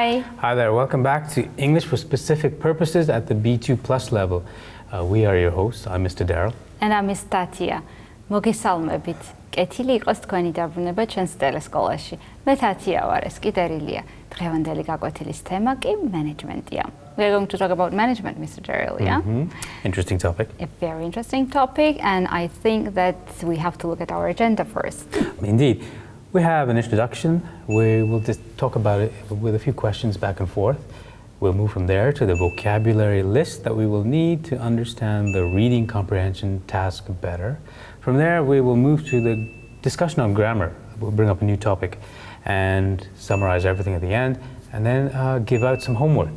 Hi. Hi there, welcome back to English for Specific Purposes at the B2 Plus level. We are your hosts. I'm Mr. Daryl. And I'm Miss Tatia. მოგესალმებით. კეთილი იყოს თქვენი დაბრუნება ჩვენს ტელესკოლაში. მე თათია ვარ, ეს კი ტერილია. დღევანდელი გაკვეთილის თემა კი მენეჯმენტია. We're going to talk about management, Mr. Daryl, yeah? Interesting topic. A very interesting topic, and I think that we have to look at our agenda first. Indeed. We have an introduction. We will just talk about it with a few questions back and forth. We'll move from there to the vocabulary list that we will need to understand the reading comprehension task better. From there, we will move to the discussion on grammar. We'll bring up a new topic and summarize everything at the end, and then give out some homework.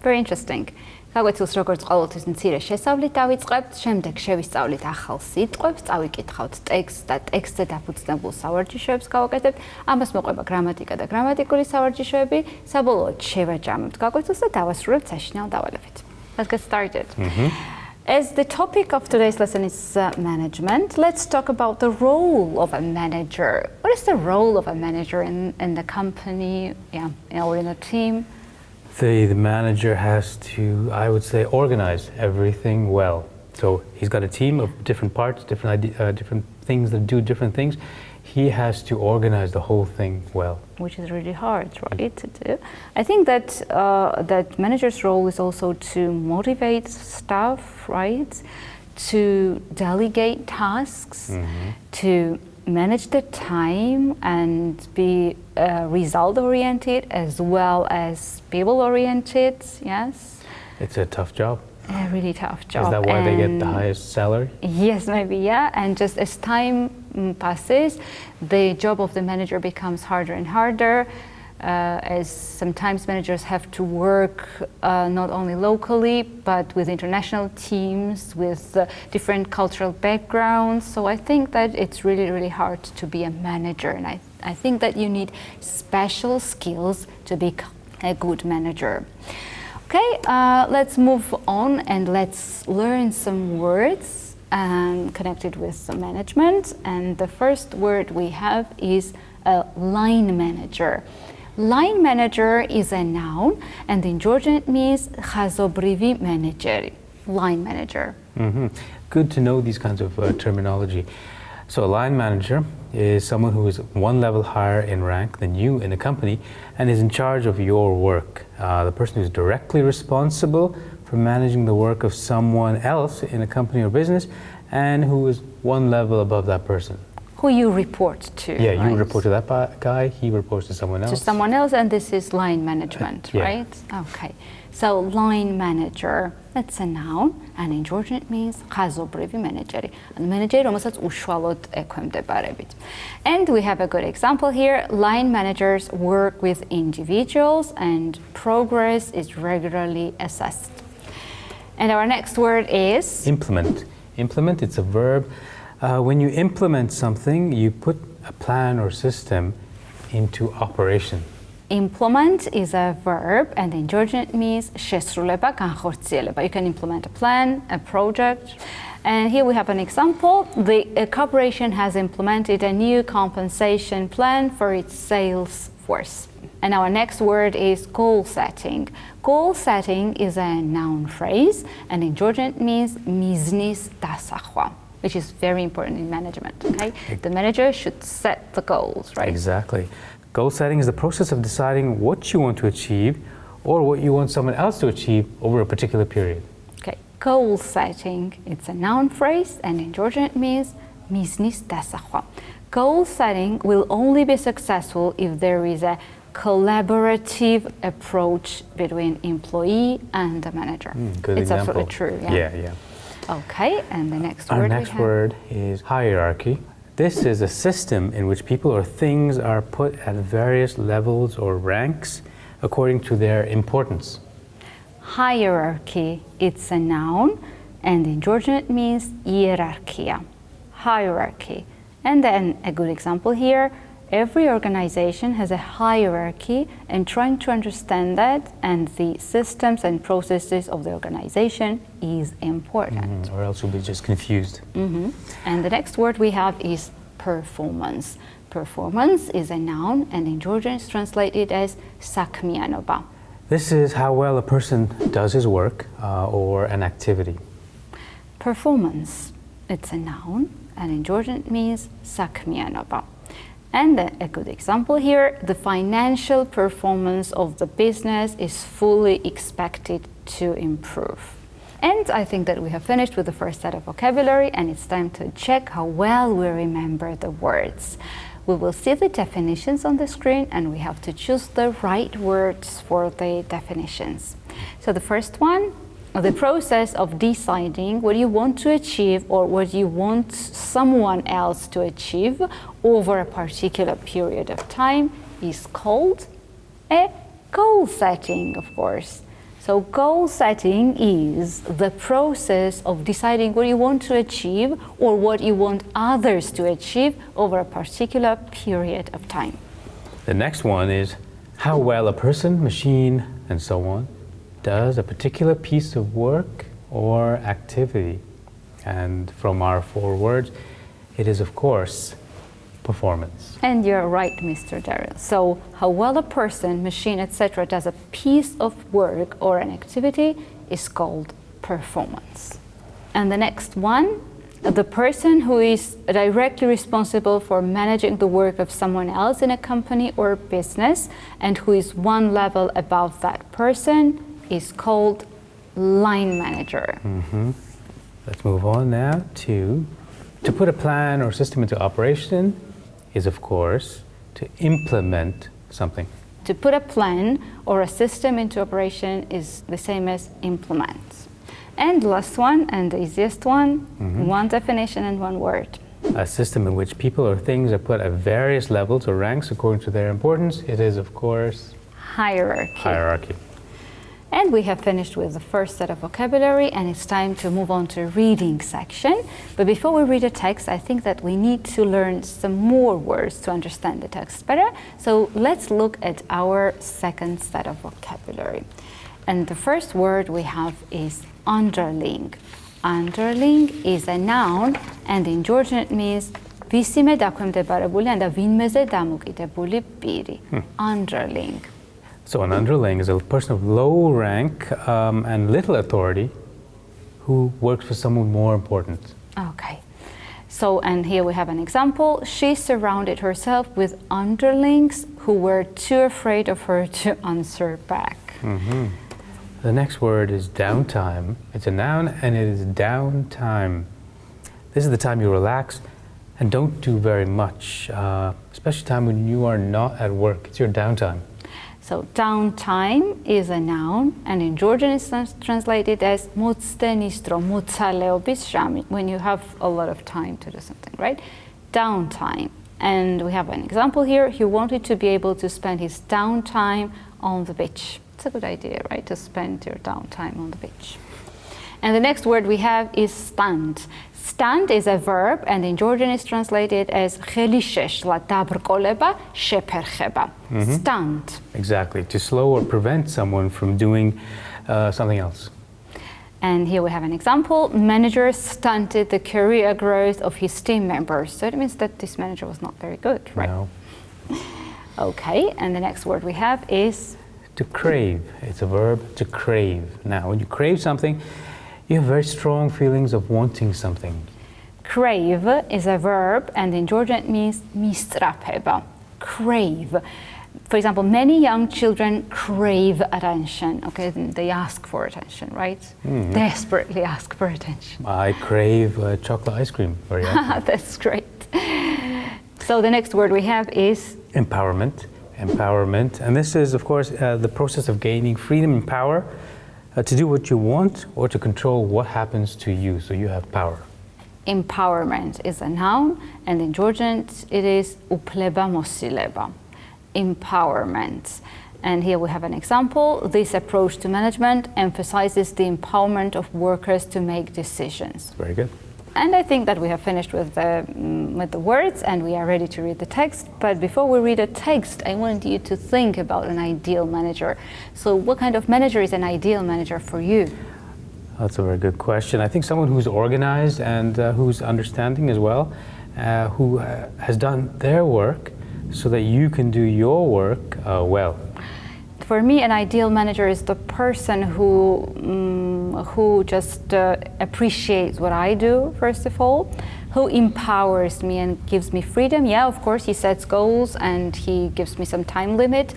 Very interesting. გაგვეცილს როგორც ყოველთვის მცირე შესწავლით დავიწყებთ, შემდეგ შევისწავლით ახალ სიტყვებს, წავიკითხავთ ტექსტს და ტექსტზე დაფუძნებულ სავარჯიშოებს გავაკეთებთ. ამას მოყვება გრამატიკა და გრამატიკული სავარჯიშოები. საბოლოოდ შევაჯამებთ გაკვეთილს და დავასრულებთ საშინაო დავალებით. Let's get started. As the topic of today's lesson is management, let's talk about the role of a manager. What is the role of a manager in the company, or in a team? The manager has to, I would say, organize everything well. So he's got a team of different parts, different things that do different things. He has to organize the whole thing well. Which is really hard, right, to do. I think that that manager's role is also to motivate staff, right? To delegate tasks, to manage the time and be result-oriented as well as people-oriented, yes? It's a tough job. A really tough job. Is that why they get the highest salary? Yes, maybe, yeah. And just as time passes, the job of the manager becomes harder and harder, as sometimes managers have to work not only locally, but with international teams, with different cultural backgrounds. So I think that it's really, really hard to be a manager. And I think that you need special skills to be a good manager. Okay, let's move on and let's learn some words connected with management. And the first word we have is a line manager. Line manager is a noun, and in Georgian it means ხაზობრივი menedžeri. Line manager. Good to know these kinds of terminology. So a line manager is someone who is one level higher in rank than you in a company and is in charge of your work. The person who is directly responsible for managing the work of someone else in a company or business and who is one level above that person. Who you report to. Yeah, right? You report to that guy, he reports to someone else. To someone else, and this is line management, right? Okay. So line manager, that's a noun, and in Georgian it means ხაზობრივი menedžeri. Menedžeri, რომელსაც უშუალოდ ექვემდებარებით. And we have a good example here. Line managers work with individuals and progress is regularly assessed. And our next word is? Implement. Implement, it's a verb. When you implement something, you put a plan or system into operation. Implement is a verb, and in Georgian it means შესრულება, განხორციელება. You can implement a plan, a project. And here we have an example. The corporation has implemented a new compensation plan for its sales force. And our next word is goal setting. Goal setting is a noun phrase, and in Georgian it means მიზნის დასახვა, which is very important in management, okay? The manager should set the goals, right? Exactly. Goal setting is the process of deciding what you want to achieve or what you want someone else to achieve over a particular period. Okay, goal setting, it's a noun phrase, and in Georgian it means მიზნის დასახვა. Goal setting will only be successful if there is a collaborative approach between employee and the manager. Good it's example. Absolutely true, Yeah. Okay, and the next Our word next word is hierarchy. This is a system in which people or things are put at various levels or ranks according to their importance. Hierarchy, it's a noun, and in Georgian it means hierarchia. Hierarchy. And then a good example here, every organization has a hierarchy, and trying to understand that and the systems and processes of the organization is important. Or else you'll be just confused. And the next word we have is performance. Performance is a noun, and in Georgian it's translated as sakmianoba. This is how well a person does his work or an activity. Performance, it's a noun, and in Georgian it means sakmianoba. And a good example here, the financial performance of the business is fully expected to improve. And I think that we have finished with the first set of vocabulary, and it's time to check how well we remember the words. We will see the definitions on the screen, and we have to choose the right words for the definitions. So the first one, the process of deciding what you want to achieve or what you want someone else to achieve over a particular period of time is called a goal setting, of course. So goal setting is the process of deciding what you want to achieve or what you want others to achieve over a particular period of time. The next one is how well a person, machine, and so on does a particular piece of work or activity. And from our 4 words, it is, of course, performance. And you're right, Mr. Daryl. So how well a person, machine, etc. does a piece of work or an activity is called performance. And the next one, the person who is directly responsible for managing the work of someone else in a company or business and who is one level above that person is called line manager. Let's move on now to put a plan or system into operation is, of course, to implement something. To put a plan or a system into operation is the same as implement. And last one, and the easiest one, one definition and one word. A system in which people or things are put at various levels or ranks according to their importance. It is, of course, hierarchy. And we have finished with the first set of vocabulary, and it's time to move on to reading section. But before we read a text, I think that we need to learn some more words to understand the text better. So let's look at our second set of vocabulary. And the first word we have is underling. Underling is a noun, and in Georgian it means ვისიმე დაქვემდებარებული ან და ვინმეზე დამოკიდებული პირი. Underling. So an underling is a person of low rank and little authority who works for someone more important. Okay. So, and here we have an example. She surrounded herself with underlings who were too afraid of her to answer back. The next word is downtime. It's a noun and it is downtime. This is the time you relax and don't do very much, especially time when you are not at work. It's your downtime. So downtime is a noun, and in Georgian it's translated as motstenistro, motsaleobis shami, when you have a lot of time to do something, right? Downtime. And we have an example here. He wanted to be able to spend his downtime on the beach. It's a good idea, right? To spend your downtime on the beach. And the next word we have is stand. Stand is a verb, and in Georgian it's translated as ხელიშეშლა დაბრკოლება, შეფერხება. Stand. Exactly, to slow or prevent someone from doing something else. And here we have an example. Manager stunted the career growth of his team members. So it means that this manager was not very good, right? No. Okay, and the next word we have is to crave. It's a verb, to crave. Now, when you crave something, you have very strong feelings of wanting something. Crave is a verb, and in Georgian it means mistrapeba. Crave. For example, many young children crave attention. Okay, they ask for attention, right? Desperately ask for attention. I crave chocolate ice cream very often. That's great. So the next word we have is empowerment. Empowerment, and this is, of course, the process of gaining freedom and power to do what you want or to control what happens to you, so you have power. Empowerment is a noun, and in Georgian it is upleba mosileba. Empowerment. And here we have an example. This approach to management emphasizes the empowerment of workers to make decisions. Very good. And I think that we have finished with the words, and we are ready to read the text. But before we read a text, I want you to think about an ideal manager. So what kind of manager is an ideal manager for you? That's a very good question. I think someone who's organized and who's understanding as well, who has done their work so that you can do your work well? For me, an ideal manager is the person who just appreciates what I do, first of all, who empowers me and gives me freedom. Yeah, of course, he sets goals and he gives me some time limit,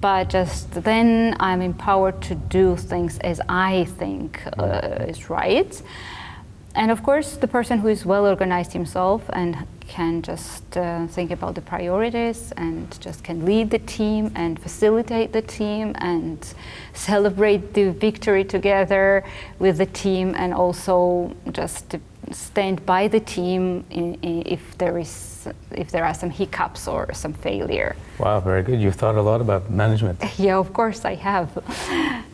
but just then I'm empowered to do things as I think is right. And of course, the person who is well organized himself and can just think about the priorities and just can lead the team and facilitate the team and celebrate the victory together with the team, and also just stand by the team if there are some hiccups or some failure. Wow, very good. You've thought a lot about management. Yeah, of course I have.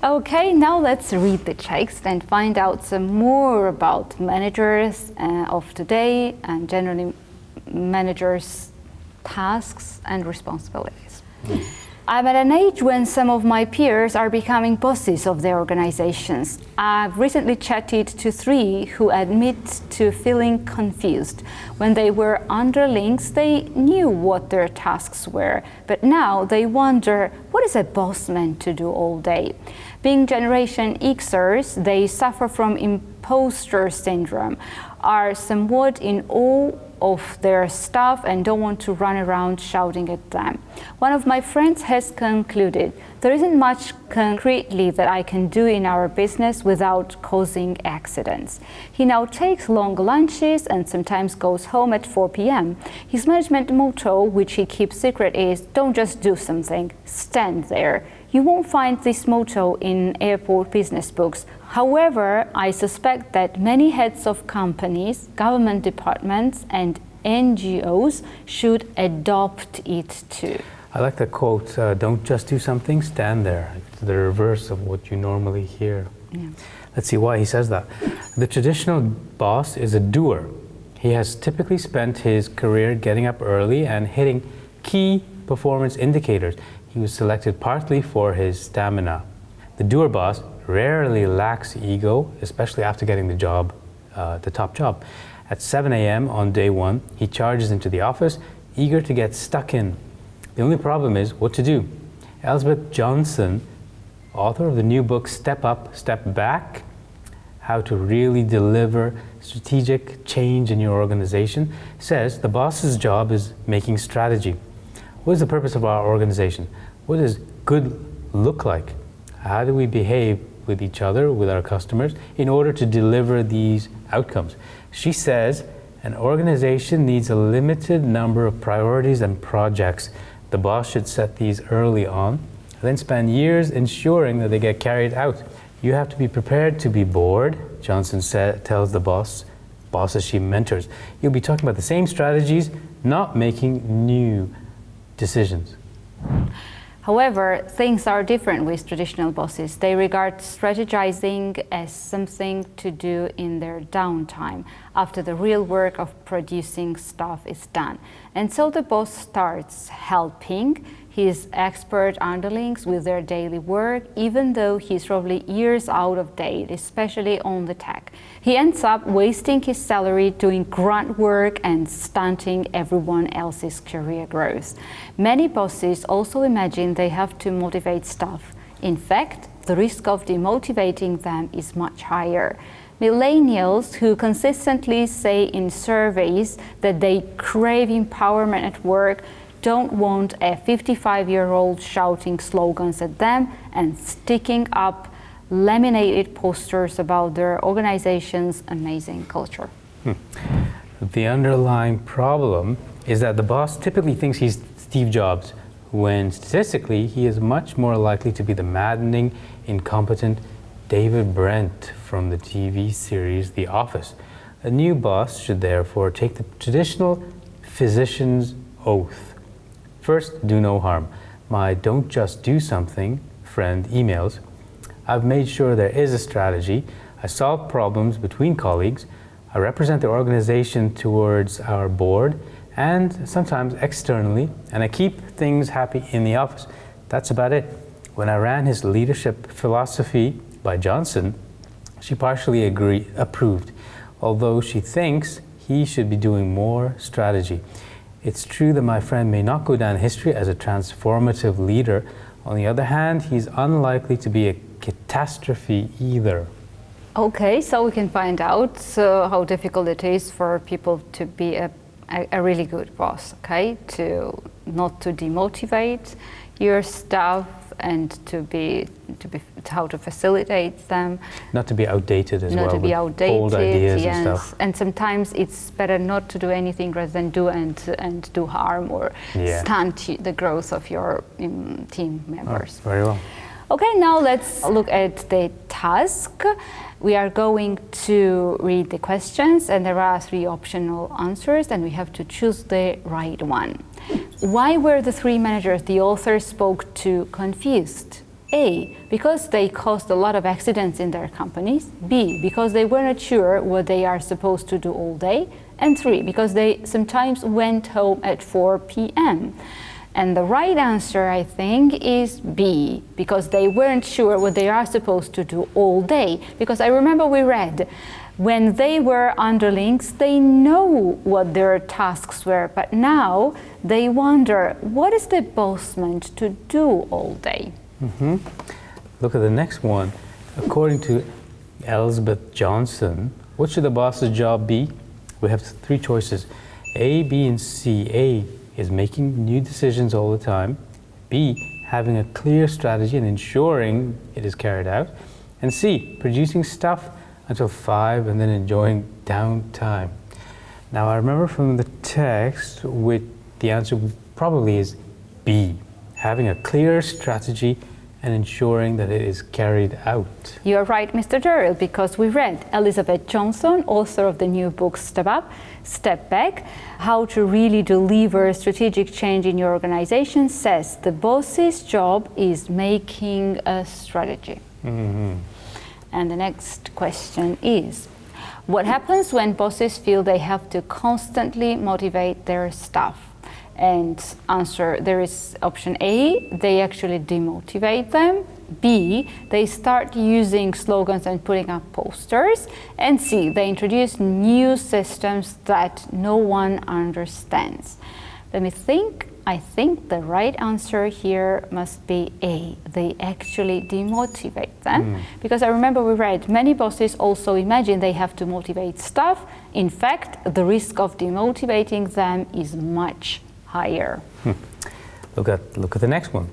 Okay, now let's read the text and find out some more about managers of today and generally managers' tasks and responsibilities. I'm at an age when some of my peers are becoming bosses of their organizations. I've recently chatted to 3 who admit to feeling confused. When they were underlings, they knew what their tasks were, but now they wonder, what is a boss meant to do all day? Being Generation Xers, they suffer from imposter syndrome, are somewhat in awe of their staff and don't want to run around shouting at them. One of my friends has concluded, there isn't much concretely that I can do in our business without causing accidents. He now takes long lunches and sometimes goes home at 4 p.m. His management motto, which he keeps secret, is don't just do something, stand there. You won't find this motto in airport business books. However, I suspect that many heads of companies, government departments, and NGOs should adopt it too. I like the quote, don't just do something, stand there. It's the reverse of what you normally hear. Yeah. Let's see why he says that. The traditional boss is a doer. He has typically spent his career getting up early and hitting key performance indicators. He was selected partly for his stamina. The doer boss rarely lacks ego, especially after getting the job, the top job. At 7 a.m. on day 1, he charges into the office, eager to get stuck in. The only problem is what to do. Elizabeth Johnson, author of the new book Step Up, Step Back, How to Really Deliver Strategic Change in Your Organization, says the boss's job is making strategy. What is the purpose of our organization? What does good look like? How do we behave with each other, with our customers, in order to deliver these outcomes? She says an organization needs a limited number of priorities and projects. The boss should set these early on, and then spend years ensuring that they get carried out. You have to be prepared to be bored, Johnson tells the bosses she mentors. You'll be talking about the same strategies, not making new decisions. However, things are different with traditional bosses. They regard strategizing as something to do in their downtime, after the real work of producing stuff is done. And so the boss starts helping his expert underlings with their daily work, even though he's probably years out of date, especially on the tech. He ends up wasting his salary doing grunt work and stunting everyone else's career growth. Many bosses also imagine they have to motivate staff. In fact, the risk of demotivating them is much higher. Millennials who consistently say in surveys that they crave empowerment at work don't want a 55-year-old shouting slogans at them and sticking up laminated posters about their organization's amazing culture. The underlying problem is that the boss typically thinks he's Steve Jobs, when statistically he is much more likely to be the maddening, incompetent David Brent from the TV series The Office. A new boss should therefore take the traditional physician's oath. First, do no harm. My don't just do something friend emails. I've made sure there is a strategy. I solve problems between colleagues. I represent the organization towards our board and sometimes externally, and I keep things happy in the office. That's about it. When I ran his leadership philosophy by Johnson, she partially approved, although she thinks he should be doing more strategy. It's true that my friend may not go down in history as a transformative leader. On the other hand, he's unlikely to be a catastrophe either. Okay, so we can find out how difficult it is for people to be a really good boss, okay? Not to demotivate your staff and how to facilitate them. Not to be outdated as well. Not to be outdated, old ideas yes. and stuff. And sometimes it's better not to do anything rather than do and do harm or stunt the growth of your team members. Oh, very well. Okay, now let's look at the task. We are going to read the questions, and there are 3 optional answers, and we have to choose the right one. Why were the 3 managers the author spoke to confused? A, because they caused a lot of accidents in their companies. B, because they were not sure what they are supposed to do all day. And 3, because they sometimes went home at 4 p.m. And the right answer, I think, is B, because they weren't sure what they are supposed to do all day. Because I remember we read, when they were underlings, they know what their tasks were, but now they wonder, what is the boss meant to do all day? Mm-hmm. Look at the next one. According to Elizabeth Johnson, what should the boss's job be? We have 3 choices, A, B, and C. A is making new decisions all the time. B, having a clear strategy and ensuring it is carried out. And C, producing stuff until 5 and then enjoying downtime. Now I remember from the text, the answer probably is B, having a clear strategy and ensuring that it is carried out. You are right, Mr. Durrell, because we read Elizabeth Johnson, author of the new book Step Up, Step Back, How to Really Deliver Strategic Change in Your Organization, says the boss's job is making a strategy. Mm-hmm. And the next question is, what happens when bosses feel they have to constantly motivate their staff? And answer, there is option A, they actually demotivate them. B, they start using slogans and putting up posters. And C, they introduce new systems that no one understands. Let me think. I think the right answer here must be A, they actually demotivate them. Because I remember we read, many bosses also imagine they have to motivate staff. In fact, the risk of demotivating them is much higher. Look at the next one.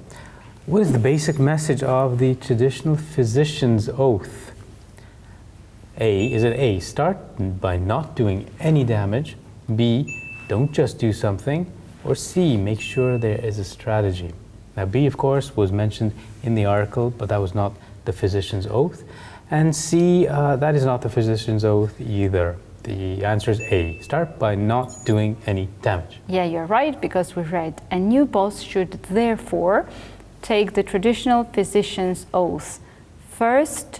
What is the basic message of the traditional physician's oath? A, is it A, start by not doing any damage? B, don't just do something? Or C, make sure there is a strategy? Now B, of course, was mentioned in the article, but that was not the physician's oath. And C, that is not the physician's oath either. The answer is A, start by not doing any damage. Yeah, you're right, because we read, a new boss should therefore take the traditional physician's oath. First,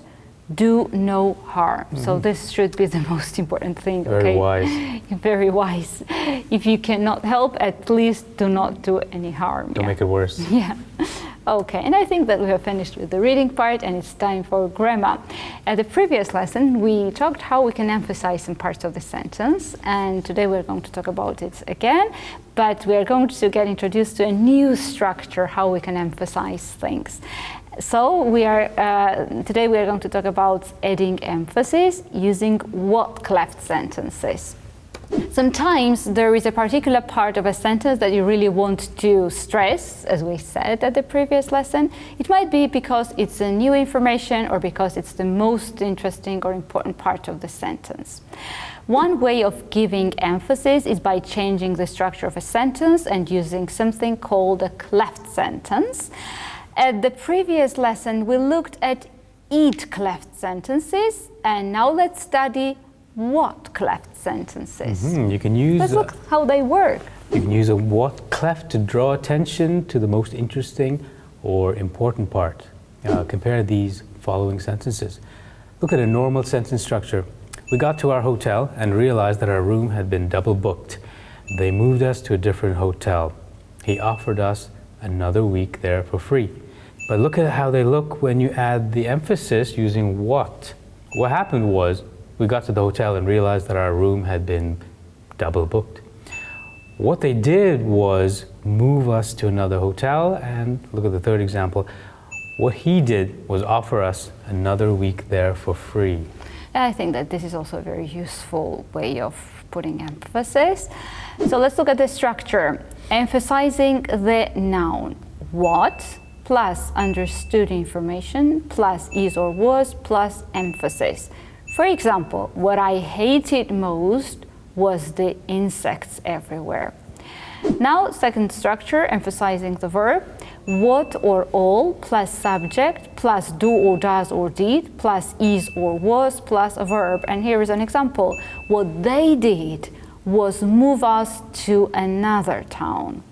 do no harm. Mm-hmm. So this should be the most important thing, Very okay? wise. Very wise. If you cannot help, at least do not do any harm. Don't make it worse. Yeah. Okay, and I think that we have finished with the reading part and it's time for grammar. At the previous lesson, we talked how we can emphasize some parts of the sentence, and today we're going to talk about it again, but we're going to get introduced to a new structure, how we can emphasize things. So today we are going to talk about adding emphasis using what cleft sentences. Sometimes there is a particular part of a sentence that you really want to stress, as we said at the previous lesson. It might be because it's a new information or because it's the most interesting or important part of the sentence. One way of giving emphasis is by changing the structure of a sentence and using something called a cleft sentence. At the previous lesson, we looked at eat cleft sentences, and now let's study what cleft sentences. Mm-hmm. You can use. Let's look how they work. You can use a what cleft to draw attention to the most interesting or important part. Compare these following sentences. Look at a normal sentence structure. We got to our hotel and realized that our room had been double booked. They moved us to a different hotel. He offered us another week there for free. But look at how they look when you add the emphasis using what. What happened was, we got to the hotel and realized that our room had been double booked. What they did was move us to another hotel, and look at the third example. What he did was offer us another week there for free. I think that this is also a very useful way of putting emphasis. So let's look at the structure. Emphasizing the noun what plus understood information plus is or was plus emphasis. For example, what I hated most was the insects everywhere. Now, second structure, emphasizing the verb. What or all plus subject plus do or does or did plus is or was plus a verb. And here is an example. What they did was move us to another town.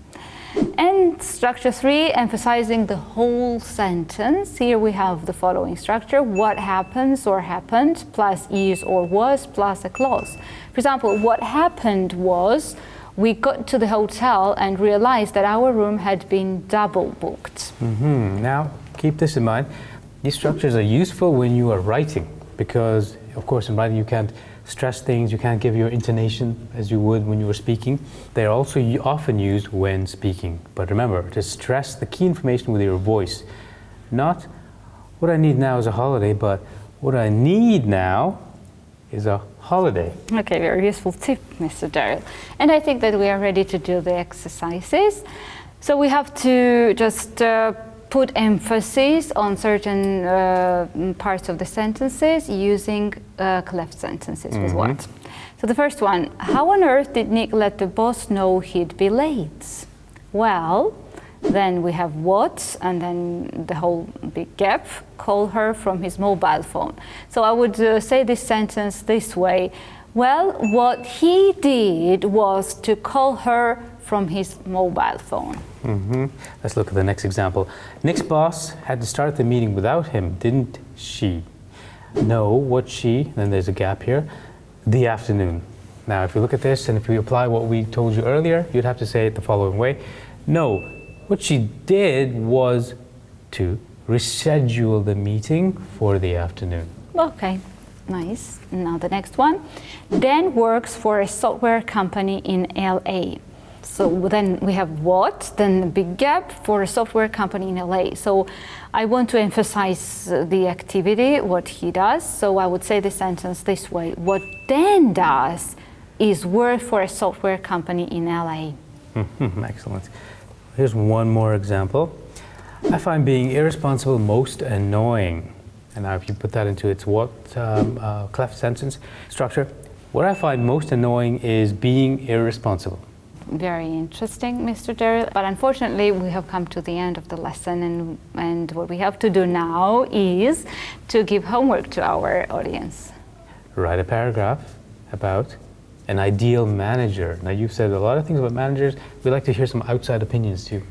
And structure 3, emphasizing the whole sentence. Here we have the following structure. What happens or happened plus is or was plus a clause. For example, what happened was we got to the hotel and realized that our room had been double booked. Now, keep this in mind. These structures are useful when you are writing because, of course, in writing you can't stress things, you can't give your intonation as you would when you were speaking. They're also often used when speaking. But remember, to stress the key information with your voice. Not, what I need now is a holiday, but what I need now is a holiday. Okay, very useful tip, Mr. Daryl. And I think that we are ready to do the exercises. So we have to just put emphasis on certain parts of the sentences using cleft sentences with what. So the first one, how on earth did Nick let the boss know he'd be late? Well, then we have what, and then the whole big gap, call her from his mobile phone. So I would say this sentence this way. Well, what he did was to call her from his mobile phone. Let's look at the next example. Nick's boss had to start the meeting without him, didn't she? No, what she, then there's a gap here, the afternoon. Now, if you look at this and if we apply what we told you earlier, you'd have to say it the following way. No, what she did was to reschedule the meeting for the afternoon. Okay, nice. Now the next one. Dan works for a software company in LA. So then we have what, then the big gap for a software company in LA. So I want to emphasize the activity, what he does. So I would say the sentence this way. What Dan does is work for a software company in LA. Excellent. Here's one more example. I find being irresponsible most annoying. And now if you put that into its what cleft sentence structure, what I find most annoying is being irresponsible. Very interesting, Mr. Daryl. But unfortunately, we have come to the end of the lesson, and what we have to do now is to give homework to our audience. Write a paragraph about an ideal manager. Now, you've said a lot of things about managers. We'd like to hear some outside opinions too.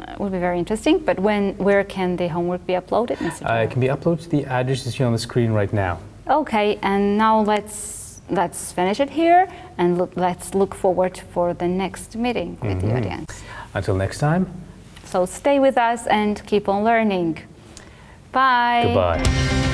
It would be very interesting, but where can the homework be uploaded, Mr. Daryl? It can be uploaded to the address you see on the screen right now. Okay, and now let's finish it here, and let's look forward for the next meeting with the audience. Until next time. So stay with us and keep on learning. Bye. Goodbye.